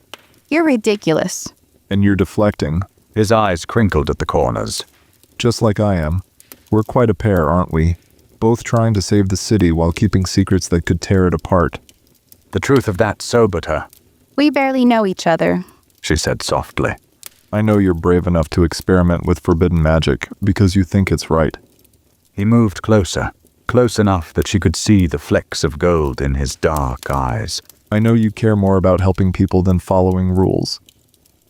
You're ridiculous. And you're deflecting, His eyes crinkled at the corners. just like I am. We're quite a pair, aren't we? Both trying to save the city while keeping secrets that could tear it apart. The truth of that sobered her, We barely know each other. she said softly. I know you're brave enough to experiment with forbidden magic because you think it's right. He moved closer, close enough that she could see the flecks of gold in his dark eyes. I know you care more about helping people than following rules.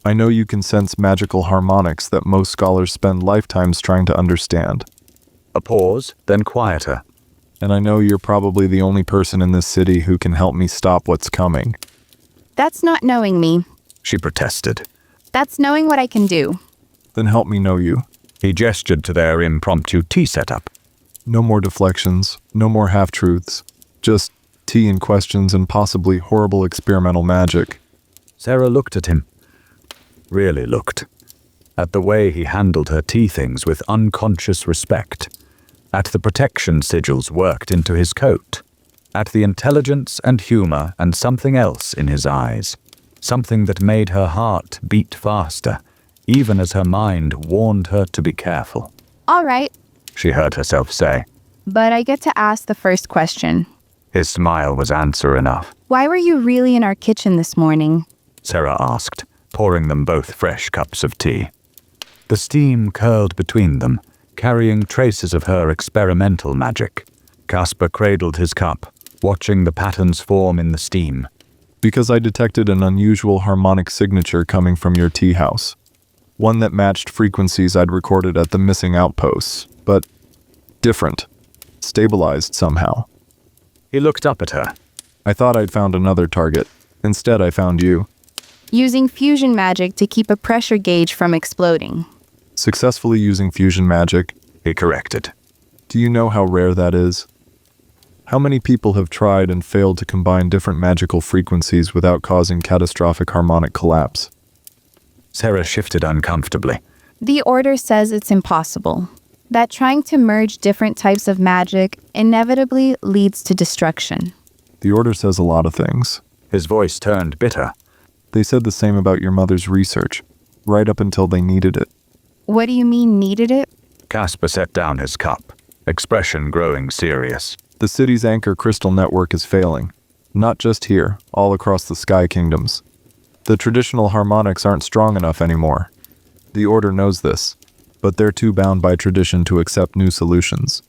I know you can sense magical harmonics that most scholars spend lifetimes trying to understand. A pause, then quieter. And I know you're probably the only person in this city who can help me stop what's coming. That's not knowing me. She protested. That's knowing what I can do. Then help me know you. He gestured to their impromptu tea setup. No more deflections, no more half-truths. Just tea and questions and possibly horrible experimental magic. Sera looked at him. Really looked. At the way he handled her tea things with unconscious respect. At the protection sigils worked into his coat. At the intelligence and humor and something else in his eyes. Something that made her heart beat faster, even as her mind warned her to be careful. All right, She heard herself say. but I get to ask the first question. His smile was answer enough. Why were you really in our kitchen this morning? Sera asked, pouring them both fresh cups of tea. The steam curled between them, carrying traces of her experimental magic. Caspar cradled his cup, watching the patterns form in the steam. Because I detected an unusual harmonic signature coming from your tea house. One that matched frequencies I'd recorded at the missing outposts, but different. Stabilized somehow. He looked up at her. I thought I'd found another target. Instead, I found you. Using fusion magic to keep a pressure gauge from exploding. Successfully using fusion magic. He corrected. Do you know how rare that is? How many people have tried and failed to combine different magical frequencies without causing catastrophic harmonic collapse? Sera shifted uncomfortably. The order says it's impossible. That trying to merge different types of magic inevitably leads to destruction. The order says a lot of things. His voice turned bitter. They said the same about your mother's research, right up until they needed it. What do you mean needed it? Caspar set down his cup, expression growing serious. The city's anchor crystal network is failing. Not just here, all across the Sky Kingdoms. The traditional harmonics aren't strong enough anymore. The Order knows this, but they're too bound by tradition to accept new solutions.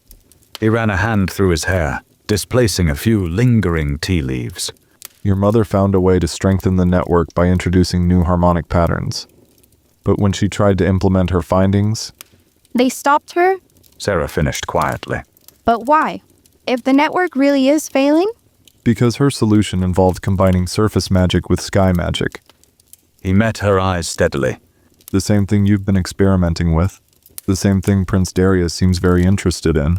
He ran a hand through his hair, displacing a few lingering tea leaves. Your mother found a way to strengthen the network by introducing new harmonic patterns. But when she tried to implement her findings... They stopped her? Sera finished quietly. But why? If the network really is failing? Because her solution involved combining surface magic with sky magic. He met her eyes steadily. The same thing you've been experimenting with. The same thing Prince Darius seems very interested in.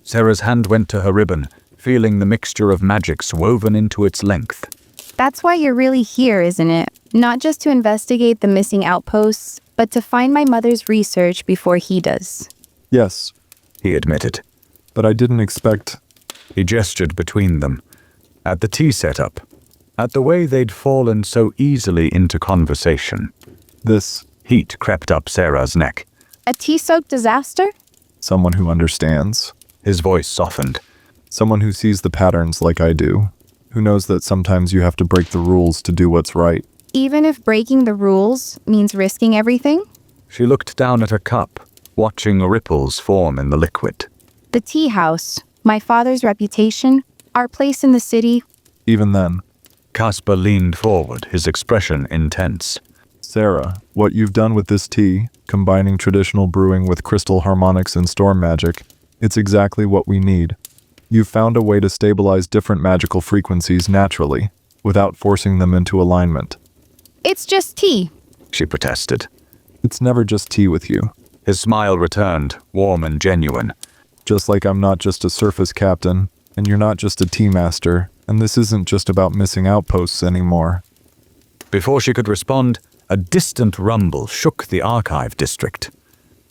Sera's hand went to her ribbon, feeling the mixture of magics woven into its length. That's why you're really here, isn't it? Not just to investigate the missing outposts, but to find my mother's research before he does. Yes, He admitted. but I didn't expect... He gestured between them. At the tea setup. At the way they'd fallen so easily into conversation. This, Heat crept up Sera's neck. A tea-soaked disaster? someone who understands. His voice softened. Someone who sees the patterns like I do. Who knows that sometimes you have to break the rules to do what's right. Even if breaking the rules means risking everything? She looked down at her cup, watching ripples form in the liquid. The tea house, my father's reputation, our place in the city. Even then, Caspar leaned forward, his expression intense. Sera, what you've done with this tea, combining traditional brewing with crystal harmonics and storm magic, it's exactly what we need. You've found a way to stabilize different magical frequencies naturally, without forcing them into alignment. It's just tea. She protested. It's never just tea with you. His smile returned, warm and genuine. Just like I'm not just a surface captain, and you're not just a tea master, and this isn't just about missing outposts anymore. Before she could respond, a distant rumble shook the archive district.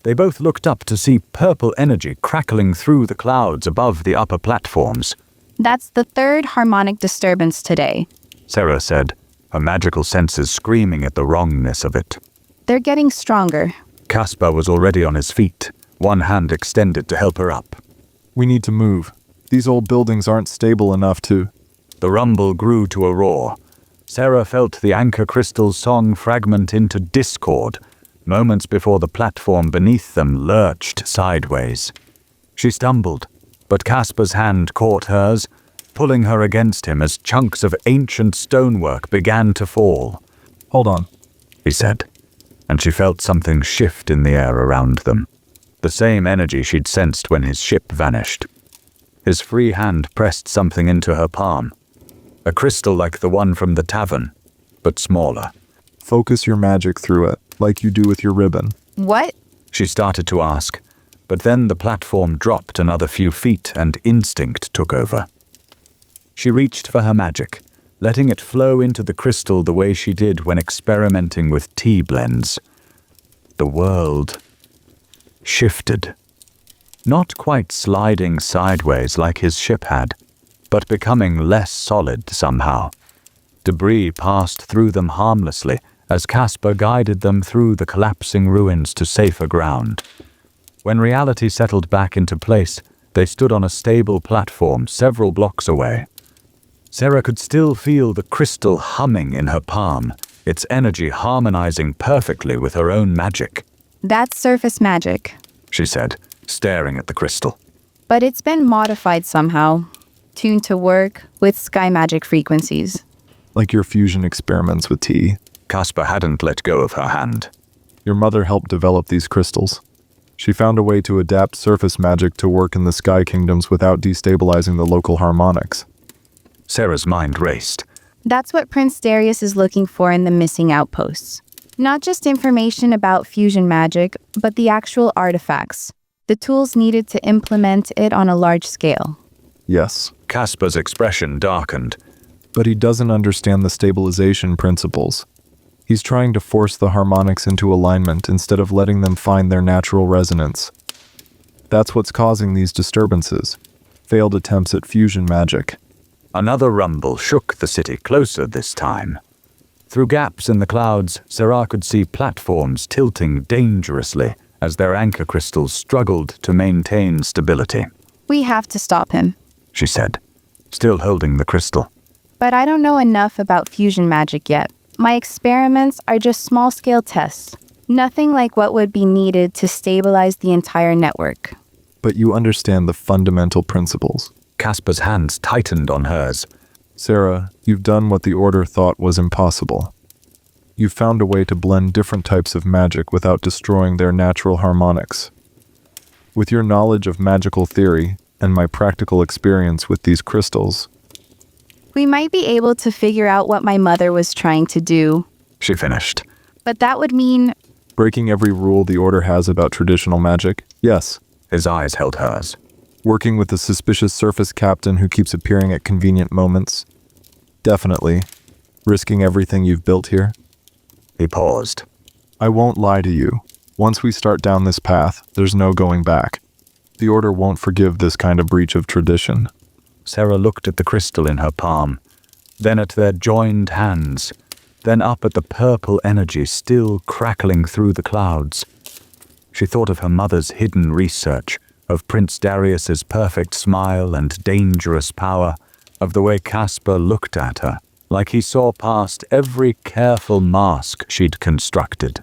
They both looked up to see purple energy crackling through the clouds above the upper platforms. That's the third harmonic disturbance today. Sera said, her magical senses screaming at the wrongness of it. They're getting stronger. Caspar was already on his feet, one hand extended to help her up. We need to move. These old buildings aren't stable enough to... The rumble grew to a roar. Sera felt the anchor crystal's song fragment into discord, moments before the platform beneath them lurched sideways. She stumbled, but Caspar's hand caught hers, pulling her against him as chunks of ancient stonework began to fall. Hold on. He said, and she felt something shift in the air around them. The same energy she'd sensed when his ship vanished. His free hand pressed something into her palm. A crystal like the one from the tavern, but smaller. Focus your magic through it, like you do with your ribbon. What? She started to ask, but then the platform dropped another few feet and instinct took over. She reached for her magic, letting it flow into the crystal the way she did when experimenting with tea blends. The world shifted. Not quite sliding sideways like his ship had, but becoming less solid somehow. Debris passed through them harmlessly as Caspar guided them through the collapsing ruins to safer ground. When reality settled back into place, they stood on a stable platform several blocks away. Sera could still feel the crystal humming in her palm, its energy harmonizing perfectly with her own magic. That's surface magic. she said, staring at the crystal. But it's been modified somehow, tuned to work with sky magic frequencies. Like your fusion experiments with tea. Caspar hadn't let go of her hand. Your mother helped develop these crystals. She found a way to adapt surface magic to work in the sky kingdoms without destabilizing the local harmonics. Sera's mind raced. That's what Prince Darius is looking for in the missing outposts. Not just information about fusion magic, but the actual artifacts, the tools needed to implement it on a large scale. Yes, Caspar's expression darkened. but he doesn't understand the stabilization principles. He's trying to force the harmonics into alignment instead of letting them find their natural resonance. That's what's causing these disturbances. Failed attempts at fusion magic. Another rumble shook the city closer this time. Through gaps in the clouds, Sera could see platforms tilting dangerously as their anchor crystals struggled to maintain stability. We have to stop him. She said, still holding the crystal. But I don't know enough about fusion magic yet. My experiments are just small-scale tests. Nothing like what would be needed to stabilize the entire network. But you understand the fundamental principles. Caspar's hands tightened on hers. Sera, you've done what the Order thought was impossible. You've found a way to blend different types of magic without destroying their natural harmonics. With your knowledge of magical theory and my practical experience with these crystals, We might be able to figure out what my mother was trying to do. She finished. But that would mean breaking every rule the Order has about traditional magic, yes. His eyes held hers. Working with the suspicious surface captain who keeps appearing at convenient moments, definitely. Risking everything you've built here. He paused. I won't lie to you. Once we start down this path, there's no going back. The Order won't forgive this kind of breach of tradition. Sera looked at the crystal in her palm, then at their joined hands, then up at the purple energy still crackling through the clouds. She thought of her mother's hidden research, of Prince Darius's perfect smile and dangerous power, of the way Caspar looked at her, like he saw past every careful mask she'd constructed.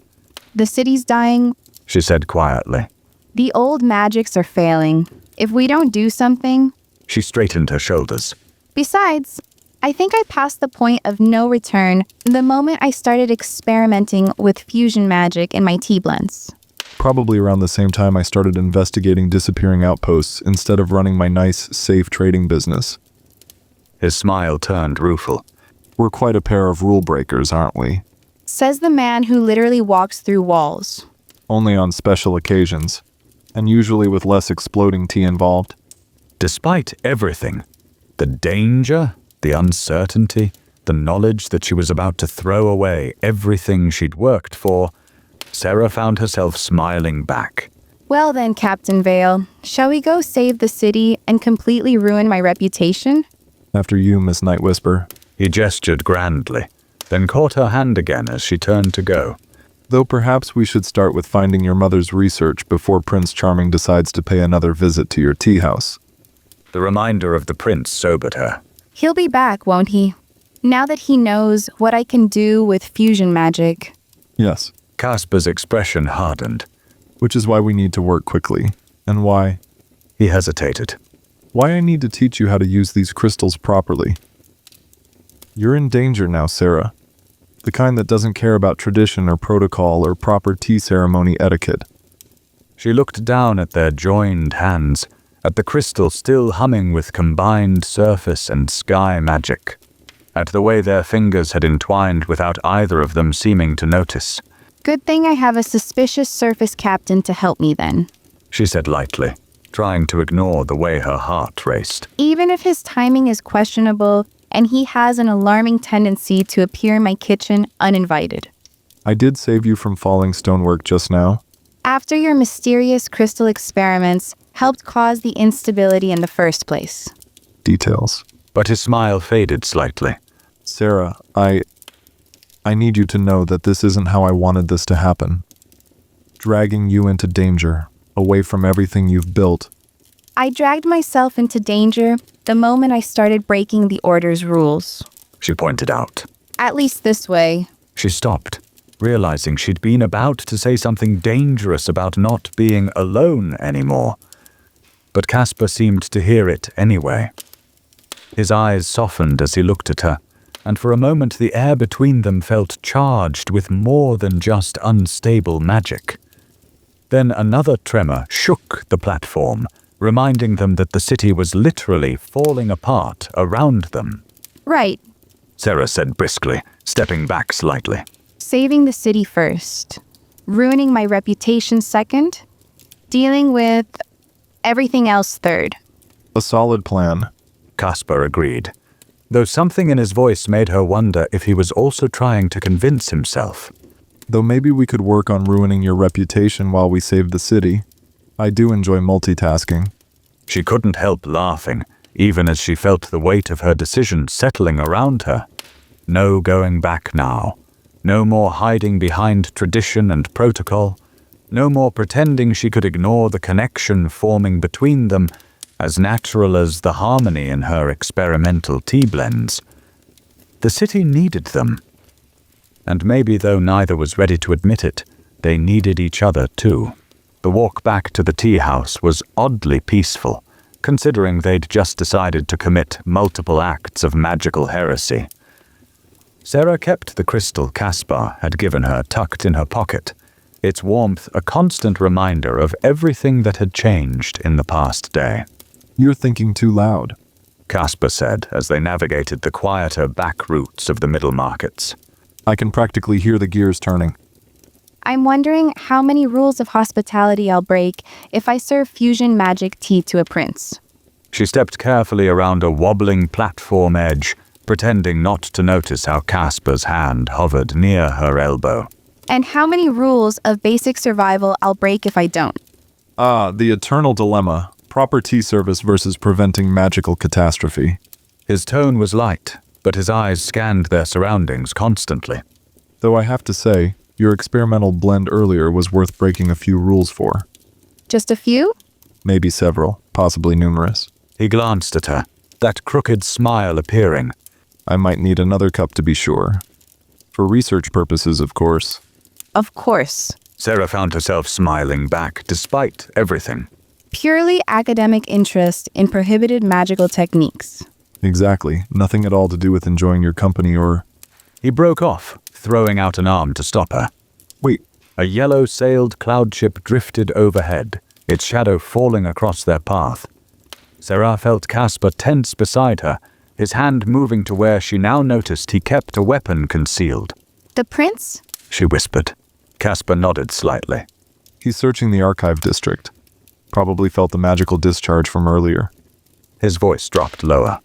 the city's dying. She said quietly. The old magics are failing. If we don't do something... She straightened her shoulders. Besides, I think I passed the point of no return the moment I started experimenting with fusion magic in my tea blends. Probably around the same time I started investigating disappearing outposts instead of running my nice, safe trading business. His smile turned rueful. We're quite a pair of rule breakers, aren't we? Says the man who literally walks through walls. Only on special occasions, and usually with less exploding tea involved. Despite everything, the danger, the uncertainty, the knowledge that she was about to throw away everything she'd worked for, Sera found herself smiling back. Well then, Captain Vale, shall we go save the city and completely ruin my reputation? After you, Miss Night Whisper. He gestured grandly, then caught her hand again as she turned to go. Though perhaps we should start with finding your mother's research before Prince Charming decides to pay another visit to your tea house. The reminder of the prince sobered her. He'll be back, won't he? Now that he knows what I can do with fusion magic. Yes, Caspar's expression hardened. which is why we need to work quickly, and why He hesitated. I need to teach you how to use these crystals properly. You're in danger now, Sera. The kind that doesn't care about tradition or protocol or proper tea ceremony etiquette. She looked down at their joined hands, at the crystal still humming with combined surface and sky magic, at the way their fingers had entwined without either of them seeming to notice. Good thing I have a suspicious surface captain to help me then. She said lightly, trying to ignore the way her heart raced. Even if his timing is questionable and he has an alarming tendency to appear in my kitchen uninvited. I did save you from falling stonework just now. After your mysterious crystal experiments helped cause the instability in the first place. Details. But his smile faded slightly. Sera, I need you to know that this isn't how I wanted this to happen. Dragging you into danger, away from everything you've built. I dragged myself into danger the moment I started breaking the Order's rules. She pointed out. At least this way. She stopped. realizing she'd been about to say something dangerous about not being alone anymore. But Caspar seemed to hear it anyway. His eyes softened as he looked at her, and for a moment the air between them felt charged with more than just unstable magic. Then another tremor shook the platform, reminding them that the city was literally falling apart around them. Right. Sera said briskly, stepping back slightly. Saving the city first. Ruining my reputation second. Dealing with everything else third. A solid plan. Caspar agreed, though something in his voice made her wonder if he was also trying to convince himself. Though maybe we could work on ruining your reputation while we save the city. I do enjoy multitasking. She couldn't help laughing, even as she felt the weight of her decision settling around her. No going back now. No more hiding behind tradition and protocol. No more pretending she could ignore the connection forming between them, as natural as the harmony in her experimental tea blends. The city needed them. And maybe, though neither was ready to admit it, they needed each other too. The walk back to the tea house was oddly peaceful, considering they'd just decided to commit multiple acts of magical heresy. Sera kept the crystal Caspar had given her tucked in her pocket, its warmth a constant reminder of everything that had changed in the past day. You're thinking too loud, Caspar said as they navigated the quieter back routes of the middle markets. I can practically hear the gears turning. I'm wondering how many rules of hospitality I'll break if I serve fusion magic tea to a prince. She stepped carefully around a wobbling platform edge, pretending not to notice how Caspar's hand hovered near her elbow. And how many rules of basic survival I'll break if I don't. The eternal dilemma. Proper tea service versus preventing magical catastrophe. His tone was light, but his eyes scanned their surroundings constantly. Though I have to say, your experimental blend earlier was worth breaking a few rules for. Just a few? Maybe several, possibly numerous. He glanced at her, that crooked smile appearing. I might need another cup to be sure. For research purposes, of course. Of course. Sera found herself smiling back despite everything. Purely academic interest in prohibited magical techniques. Exactly. Nothing at all to do with enjoying your company or... He broke off, throwing out an arm to stop her. Wait. A yellow-sailed cloud ship drifted overhead, its shadow falling across their path. Sera felt Caspar tense beside her, his hand moving to where she now noticed he kept a weapon concealed. The prince? She whispered. Caspar nodded slightly. He's searching the archive district. Probably felt the magical discharge from earlier. His voice dropped lower.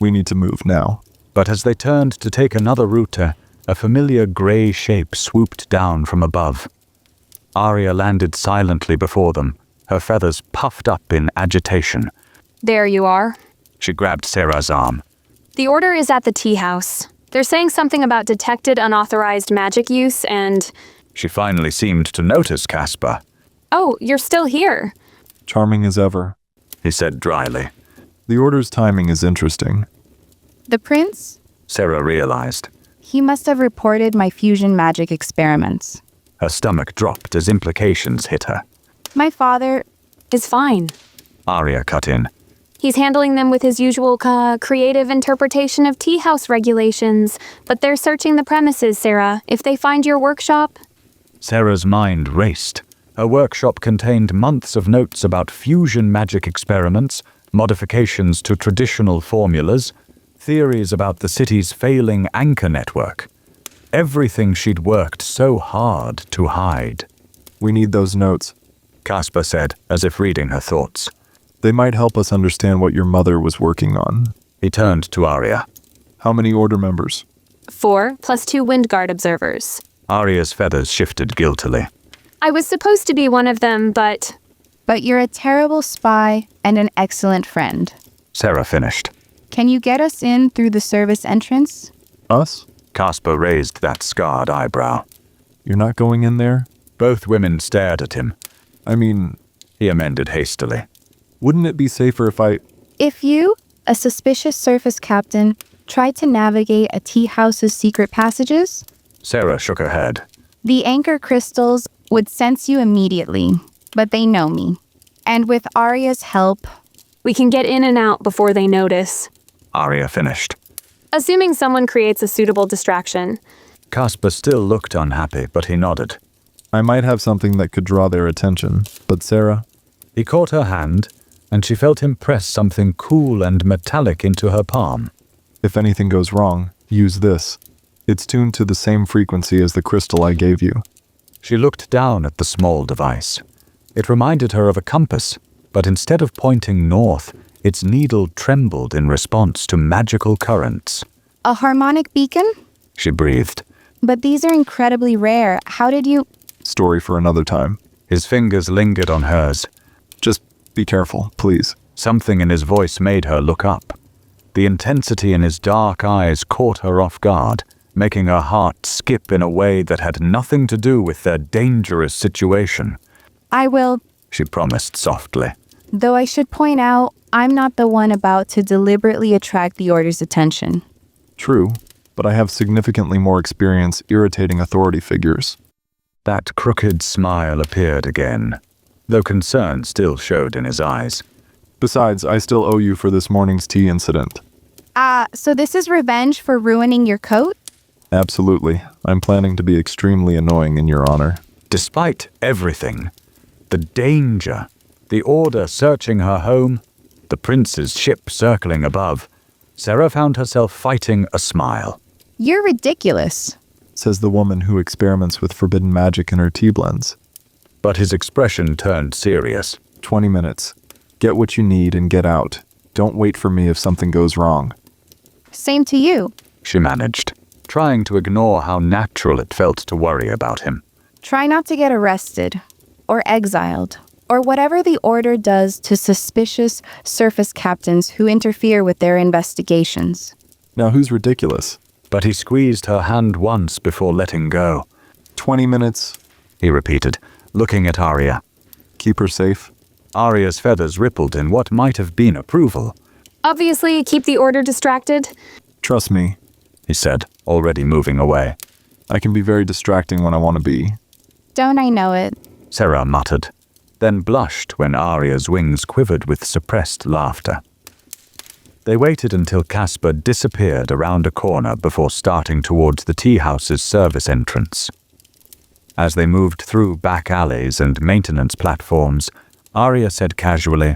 We need to move now. But as they turned to take another route, a familiar grey shape swooped down from above. Arya landed silently before them, her feathers puffed up in agitation. There you are. She grabbed Sera's arm. The order is at the tea house. They're saying something about detected unauthorized magic use and... She finally seemed to notice Caspar. Oh, you're still here. Charming as ever, He said dryly. The order's timing is interesting. The prince? Sera realized. He must have reported my fusion magic experiments. Her stomach dropped as implications hit her. My father... Is fine. Arya cut in. He's handling them with his usual creative interpretation of tea house regulations, but they're searching the premises, Sera. If they find your workshop... Sera's mind raced. Her workshop contained months of notes about fusion magic experiments, modifications to traditional formulas, theories about the city's failing anchor network. Everything she'd worked so hard to hide. We need those notes, Caspar said, as if reading her thoughts. They might help us understand what your mother was working on. He turned to Arya. How many order members? 4 plus 2 Windguard observers. Arya's feathers shifted guiltily. I was supposed to be one of them, but... But you're a terrible spy and an excellent friend. Sera finished. Can you get us in through the service entrance? Us? Caspar raised that scarred eyebrow. You're not going in there? Both women stared at him. I mean... He amended hastily. Wouldn't it be safer if I... If you, a suspicious surface captain, tried to navigate a tea house's secret passages? Sera shook her head. The anchor crystals would sense you immediately, but they know me. And with Arya's help, We can get in and out before they notice. Arya finished. Assuming someone creates a suitable distraction. Caspar still looked unhappy, but he nodded. I might have something that could draw their attention, but Sera, He caught her hand, and she felt him press something cool and metallic into her palm. if anything goes wrong, use this. It's tuned to the same frequency as the crystal I gave you. She looked down at the small device. It reminded her of a compass, but instead of pointing north, its needle trembled in response to magical currents. a harmonic beacon? She breathed. But these are incredibly rare. How did you... Story for another time. His fingers lingered on hers. Just be careful, please. Something in his voice made her look up. The intensity in his dark eyes caught her off guard, making her heart skip in a way that had nothing to do with their dangerous situation. I will, She promised softly. though I should point out, I'm not the one about to deliberately attract the Order's attention. True, but I have significantly more experience irritating authority figures. That crooked smile appeared again, though concern still showed in his eyes. Besides, I still owe you for this morning's tea incident. So this is revenge for ruining your coat? Absolutely. I'm planning to be extremely annoying in your honor. Despite everything, the danger, the Order searching her home, the prince's ship circling above, Sera found herself fighting a smile. You're ridiculous. Says the woman who experiments with forbidden magic in her tea blends. But his expression turned serious. 20 minutes. Get what you need and get out. Don't wait for me if something goes wrong. Same to you. She managed, trying to ignore how natural it felt to worry about him. Try not to get arrested, or exiled, or whatever the Order does to suspicious surface captains who interfere with their investigations. Now who's ridiculous? But he squeezed her hand once before letting go. 20 minutes. He repeated, looking at Arya. Keep her safe. Arya's feathers rippled in what might have been approval. Obviously, keep the Order distracted. Trust me. He said, already moving away. I can be very distracting when I want to be. Don't I know it? Sera muttered, then blushed when Arya's wings quivered with suppressed laughter. They waited until Caspar disappeared around a corner before starting towards the tea house's service entrance. As they moved through back alleys and maintenance platforms, Arya said casually,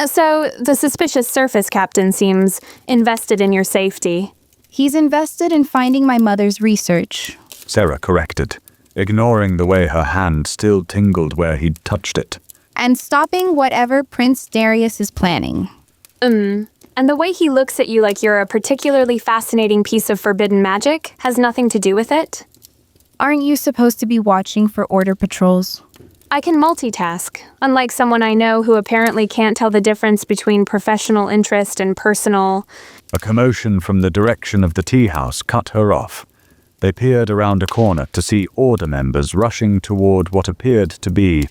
So, the suspicious surface captain seems invested in your safety. He's invested in finding my mother's research. Sera corrected, ignoring the way her hand still tingled where he'd touched it. And stopping whatever Prince Darius is planning. And the way he looks at you like you're a particularly fascinating piece of forbidden magic has nothing to do with it. Aren't you supposed to be watching for Order patrols? I can multitask, unlike someone I know who apparently can't tell the difference between professional interest and personal. A commotion from the direction of the tea house cut her off. They peered around a corner to see Order members rushing toward what appeared to be...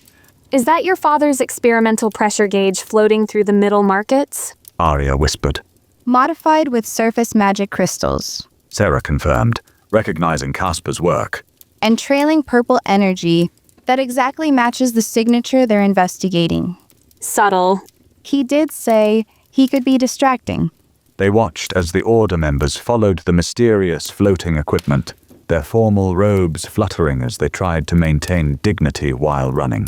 Is that your father's experimental pressure gauge floating through the middle markets? Arya whispered. Modified with surface magic crystals. Sera confirmed, recognizing Caspar's work. And trailing purple energy that exactly matches the signature they're investigating. Subtle. He did say he could be distracting. They watched as the Order members followed the mysterious floating equipment, their formal robes fluttering as they tried to maintain dignity while running.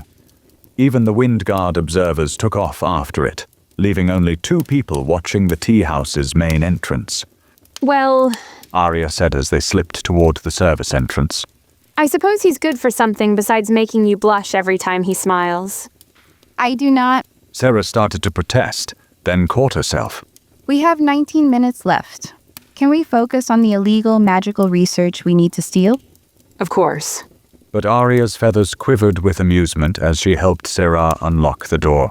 Even the Wind Guard observers took off after it, leaving only 2 people watching the tea house's main entrance. Well, Arya said as they slipped toward the service entrance. I suppose he's good for something besides making you blush every time he smiles. I do not. Sera started to protest, then caught herself. We have 19 minutes left. Can we focus on the illegal magical research we need to steal? Of course. But Arya's feathers quivered with amusement as she helped Sera unlock the door.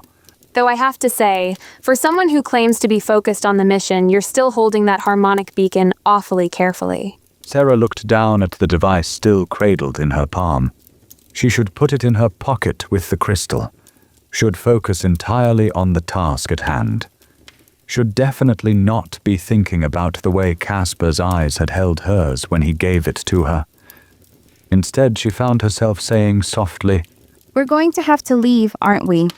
Though I have to say, for someone who claims to be focused on the mission, you're still holding that harmonic beacon awfully carefully. Sera looked down at the device still cradled in her palm. She should put it in her pocket with the crystal. Should focus entirely on the task at hand. Should definitely not be thinking about the way Caspar's eyes had held hers when he gave it to her. Instead, she found herself saying softly, We're going to have to leave, aren't we?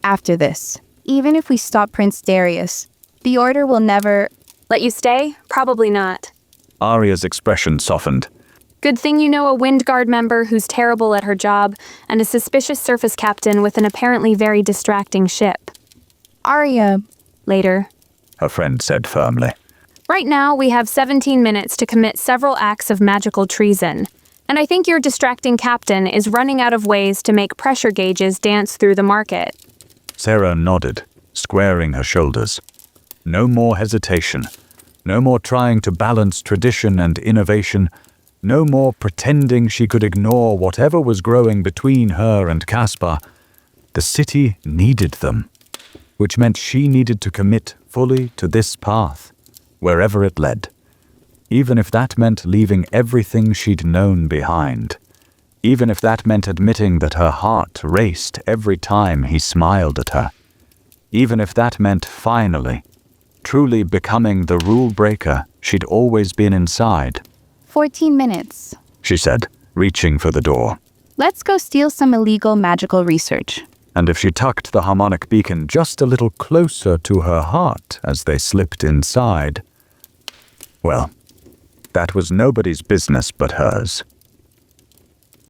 After this. Even if we stop Prince Darius, the Order will never... Let you stay? Probably not. Arya's expression softened. Good thing you know a Windguard member who's terrible at her job and a suspicious surface captain with an apparently very distracting ship. Arya, Later. Her friend said firmly. Right now, we have 17 minutes to commit several acts of magical treason. And I think your distracting captain is running out of ways to make pressure gauges dance through the market. Sera nodded, squaring her shoulders. No more hesitation. No more trying to balance tradition and innovation. No more pretending she could ignore whatever was growing between her and Caspar. The city needed them, which meant she needed to commit fully to this path, wherever it led. Even if that meant leaving everything she'd known behind. Even if that meant admitting that her heart raced every time he smiled at her. Even if that meant finally, truly becoming the rule breaker she'd always been inside. 14 minutes. She said, reaching for the door. Let's go steal some illegal magical research. And if she tucked the harmonic beacon just a little closer to her heart as they slipped inside, well, that was nobody's business but hers.